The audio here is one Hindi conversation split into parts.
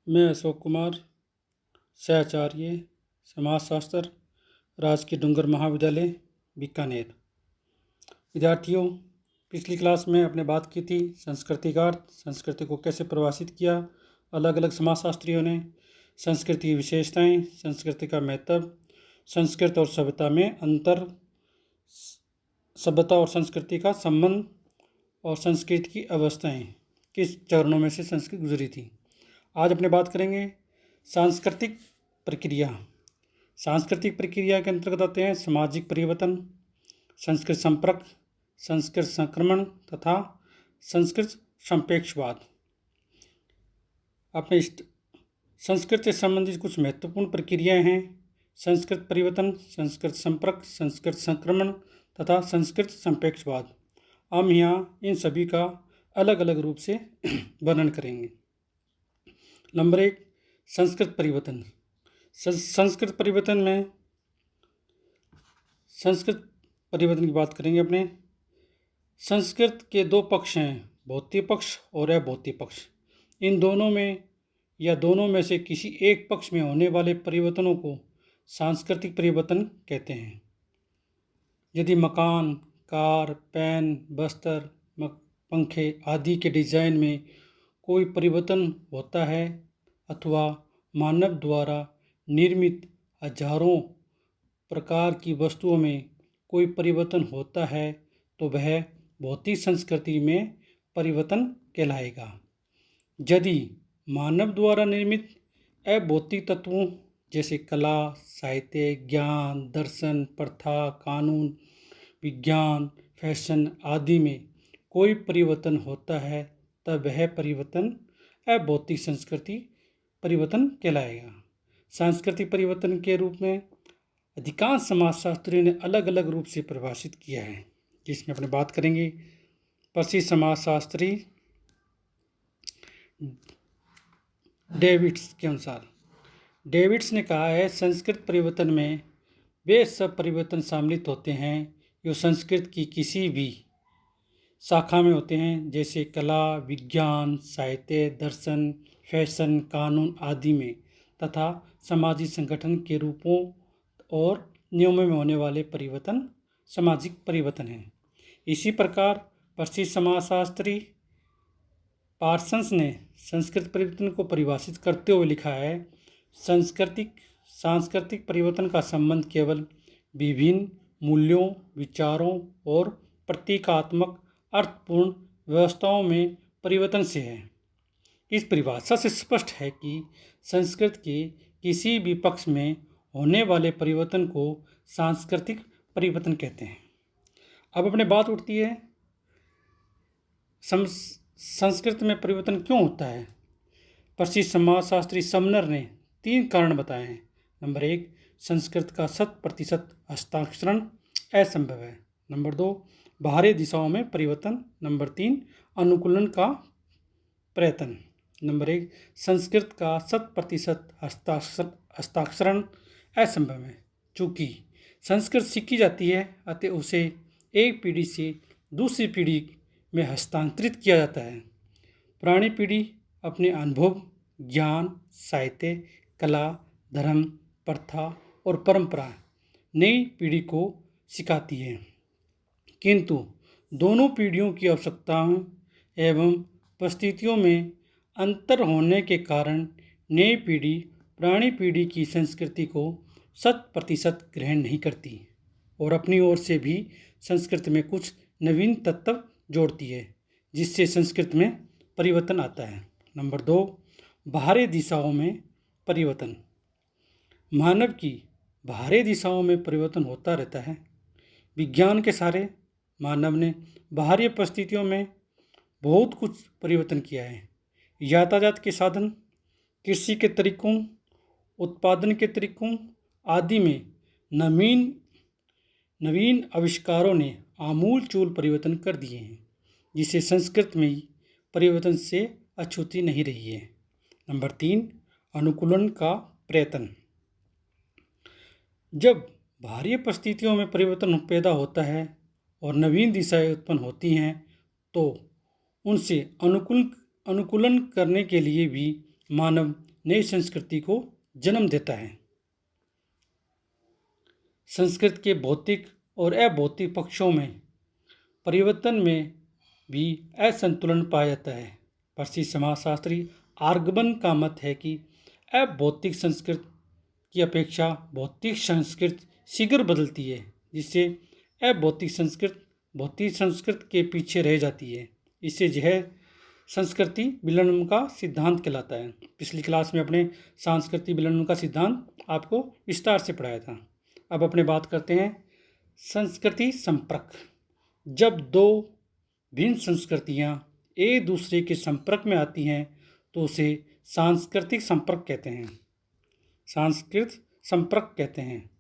मैं अशोक कुमार, सहआचार्य समाजशास्त्र, राजकीय डूंगर महाविद्यालय बीकानेर। विद्यार्थियों, पिछली क्लास में आपने बात की थी संस्कृति का अर्थ, संस्कृति को कैसे परिभाषित किया अलग अलग समाजशास्त्रियों ने, संस्कृति की विशेषताएं, संस्कृति का महत्व, संस्कृत और सभ्यता में अंतर, सभ्यता और संस्कृति का संबंध और संस्कृति की अवस्थाएं, किस चरणों में से संस्कृति गुजरी थी। आज अपने बात करेंगे सांस्कृतिक प्रक्रिया। सांस्कृतिक प्रक्रिया के अंतर्गत आते हैं सामाजिक परिवर्तन, संस्कृत संपर्क, संस्कृत संक्रमण तथा संस्कृत संप्रेक्षवाद। अपने संस्कृत से संबंधित कुछ महत्वपूर्ण प्रक्रियाएं हैं: संस्कृत परिवर्तन, संस्कृत संपर्क, संस्कृत संक्रमण तथा संस्कृत संप्रेक्षवाद। हम यहाँ इन सभी का अलग अलग रूप से वर्णन करेंगे। नंबर 1, संस्कृत परिवर्तन। संस्कृत परिवर्तन की बात करेंगे अपने। संस्कृत के दो पक्ष हैं, भौतिक पक्ष और अभौतिक पक्ष। इन दोनों में या दोनों में से किसी एक पक्ष में होने वाले परिवर्तनों को सांस्कृतिक परिवर्तन कहते हैं। यदि मकान, कार, पेन, बस्तर, पंखे आदि के डिजाइन में कोई परिवर्तन होता है अथवा मानव द्वारा निर्मित हजारों प्रकार की वस्तुओं में कोई परिवर्तन होता है तो वह भौतिक संस्कृति में परिवर्तन कहलाएगा। यदि मानव द्वारा निर्मित अभौतिक तत्वों जैसे कला, साहित्य, ज्ञान, दर्शन, प्रथा, कानून, विज्ञान, फैशन आदि में कोई परिवर्तन होता है तब वह परिवर्तन अभौतिक संस्कृति परिवर्तन कहलाएगा। सांस्कृतिक परिवर्तन के रूप में अधिकांश समाजशास्त्रियों ने अलग अलग रूप से परिभाषित किया है, जिसमें अपने बात करेंगे प्रसिद्ध समाजशास्त्री डेविड्स के अनुसार। डेविड्स ने कहा है, संस्कृत परिवर्तन में वे सब परिवर्तन सम्मिलित होते हैं जो संस्कृत की किसी भी शाखा में होते हैं, जैसे कला, विज्ञान, साहित्य, दर्शन, फैशन, कानून आदि में, तथा सामाजिक संगठन के रूपों और नियमों में होने वाले परिवर्तन सामाजिक परिवर्तन हैं। इसी प्रकार प्रसिद्ध समाजशास्त्री पार्सन्स ने संस्कृत परिवर्तन को परिभाषित करते हुए लिखा है, सांस्कृतिक परिवर्तन का संबंध केवल विभिन्न मूल्यों, विचारों और प्रतीकात्मक अर्थपूर्ण व्यवस्थाओं में परिवर्तन से है। इस परिभाषा से स्पष्ट है कि संस्कृत के किसी भी पक्ष में होने वाले परिवर्तन को सांस्कृतिक परिवर्तन कहते हैं। अब अपने बात उठती है संस्कृत में परिवर्तन क्यों होता है। प्रसिद्ध समाजशास्त्री समनर ने 3 कारण बताए हैं। नंबर 1, संस्कृत का 100% हस्ताक्षरण असंभव है। नंबर 2, बाहरी दिशाओं में परिवर्तन। नंबर 3, अनुकूलन का प्रयत्न। नंबर 1, संस्कृत का 100% हस्ताक्षरण असंभव है। चूँकि संस्कृत सीखी जाती है अतः उसे एक पीढ़ी से दूसरी पीढ़ी में हस्तांतरित किया जाता है। पुरानी पीढ़ी अपने अनुभव, ज्ञान, साहित्य, कला, धर्म, प्रथा और परंपरा नई पीढ़ी को सिखाती है, किंतु दोनों पीढ़ियों की आवश्यकताओं एवं परिस्थितियों में अंतर होने के कारण नई पीढ़ी पुरानी पीढ़ी की संस्कृति को 100% ग्रहण नहीं करती और अपनी ओर से भी संस्कृत में कुछ नवीन तत्व जोड़ती है, जिससे संस्कृत में परिवर्तन आता है। नंबर 2, बाहरी दिशाओं में परिवर्तन। मानव की बाहरी दिशाओं में परिवर्तन होता रहता है। विज्ञान के सहारे मानव ने बाहरी परिस्थितियों में बहुत कुछ परिवर्तन किया है। यातायात के साधन, कृषि के तरीकों, उत्पादन के तरीकों आदि में नवीन आविष्कारों ने आमूलचूल परिवर्तन कर दिए हैं, जिससे संस्कृत में परिवर्तन से अछूती नहीं रही है। नंबर 3, अनुकूलन का प्रयत्न। जब बाहरी परिस्थितियों में परिवर्तन पैदा होता है और नवीन दिशाएं उत्पन्न होती हैं तो उनसे अनुकूलन करने के लिए भी मानव नई संस्कृति को जन्म देता है। संस्कृत के भौतिक और अभौतिक पक्षों में परिवर्तन में भी असंतुलन पाया जाता है। प्रसिद्ध समाजशास्त्री आर्गबन का मत है कि अभौतिक संस्कृत की अपेक्षा भौतिक संस्कृत शीघ्र बदलती है, जिससे अभौतिक संस्कृत भौतिक संस्कृत के पीछे रह जाती है। इससे यह संस्कृति विलंब का सिद्धांत कहलाता है। पिछली क्लास में अपने सांस्कृतिक विलंब का सिद्धांत आपको विस्तार से पढ़ाया था। अब अपने बात करते हैं संस्कृति संपर्क। जब दो भिन्न संस्कृतियां एक दूसरे के संपर्क में आती हैं तो उसे सांस्कृतिक संपर्क कहते हैं। सांस्कृतिक संपर्क कहते हैं।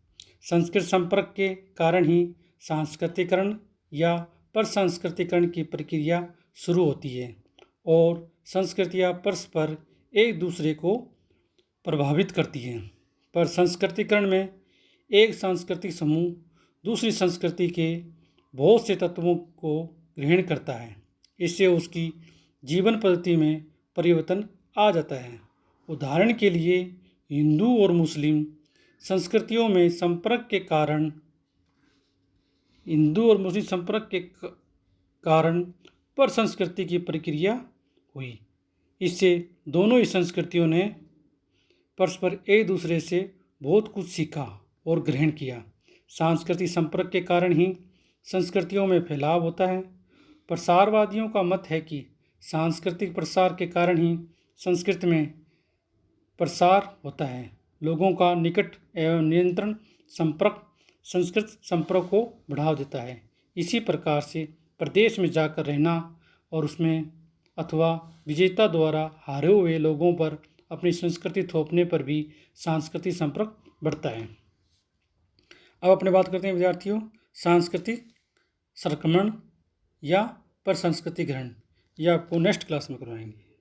संस्कृत संपर्क के कारण ही सांस्कृतिकरण या परसंस्कृतिकरण की प्रक्रिया शुरू होती है और संस्कृतियां परस्पर एक दूसरे को प्रभावित करती हैं। पर संस्कृतिकरण में एक सांस्कृतिक समूह दूसरी संस्कृति के बहुत से तत्वों को ग्रहण करता है। इससे उसकी जीवन पद्धति में परिवर्तन आ जाता है। उदाहरण के लिए हिंदू और मुस्लिम संस्कृतियों में संपर्क के कारण पर संस्कृति की प्रक्रिया हुई। इससे दोनों ही संस्कृतियों ने परस्पर एक दूसरे से बहुत कुछ सीखा और ग्रहण किया। सांस्कृतिक संपर्क के कारण ही संस्कृतियों में फैलाव होता है। प्रसारवादियों का मत है कि सांस्कृतिक प्रसार के कारण ही संस्कृति में प्रसार होता है। लोगों का निकट एवं नियंत्रण संपर्क संस्कृत संपर्क को बढ़ावा देता है। इसी प्रकार से प्रदेश में जाकर रहना और उसमें अथवा विजेता द्वारा हारे हुए लोगों पर अपनी संस्कृति थोपने पर भी सांस्कृतिक संपर्क बढ़ता है। अब अपने बात करते हैं विद्यार्थियों सांस्कृतिक संक्रमण या पर संस्कृति ग्रहण। यह आपको नेक्स्ट क्लास में करवाएंगे।